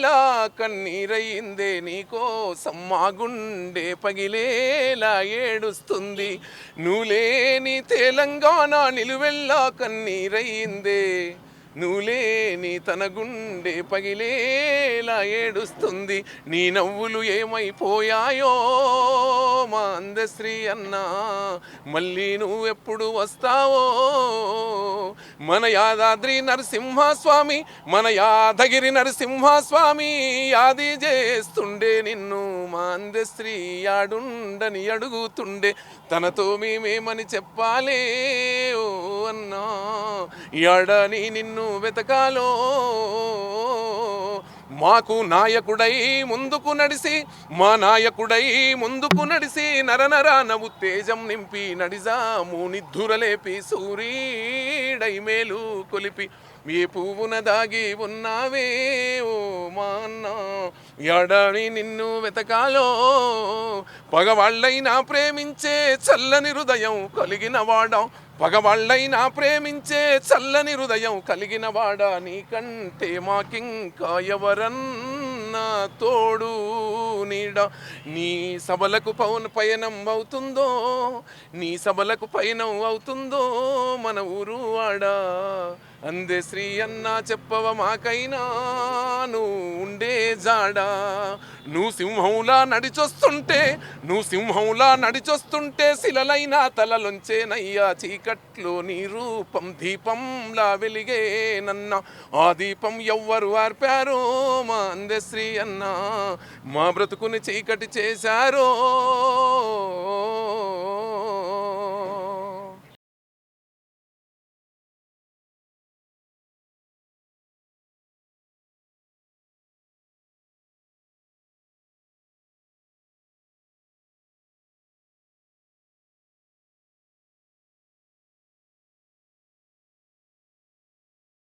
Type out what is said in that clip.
నిలువెల్లా కన్నీరయిందే నీకోసం మా గుండె పగిలేలా ఏడుస్తుంది. నువ్వులేని తెలంగాణ నిలువెల్లా కన్నీరయిందే, నువ్వులేని తన గుండె పగిలేలా ఏడుస్తుంది. నీ నవ్వులు ఏమైపోయాయో మా అందశ్రీ అన్నా, మళ్ళీ నువ్వెప్పుడు వస్తావో. మన యాదాద్రి నరసింహస్వామి, మన యాదగిరి నరసింహస్వామి యాది చేస్తుండే నిన్ను మా అందశ్రీ యాడుండని అడుగుతుండే. తనతో మేమేమని చెప్పాలే ఓ అన్నా, యాడని నిన్ను వెతకాలో. మాకు నాయకుడై ముందుకు నడిసి, మా నాయకుడై ముందుకు నడిసి నరనరాన ఉత్తేజం నింపి నడిజాము నిద్ధురలేపి సూరీడై మేలు కొలిపి ఏ పువ్వున దాగి ఉన్నావే ఓ మా అన్న, యాడని నిన్ను వెతకాలో. పగవాళ్ళైనా ప్రేమించే చల్లని హృదయం కలిగిన వాడా, పగవాళ్ళైనా ప్రేమించే చల్లని హృదయం కలిగిన వాడా, నీకంటే మాకింకా ఎవరన్నా తోడు నీడ. నీ సభలకు పయనం అవుతుందో, నీ సభలకు పయనం అవుతుందో మన ఊరు వాడా. అందే శ్రీ అన్న చెప్పవ మాకైనా నువ్వు ఉండే జాడా. నువ్వు సింహంలా నడిచొస్తుంటే, నువ్వు సింహంలా నడిచొస్తుంటే శిలలైనా తలలొంచేనయ్యా. చీకట్లో నీ రూపం దీపంలా వెలిగేనన్నా, ఆ దీపం ఎవ్వరు ఆర్పారో మా అందశ్రీ అన్న, మా బ్రతుకుని చీకటి చేశారో.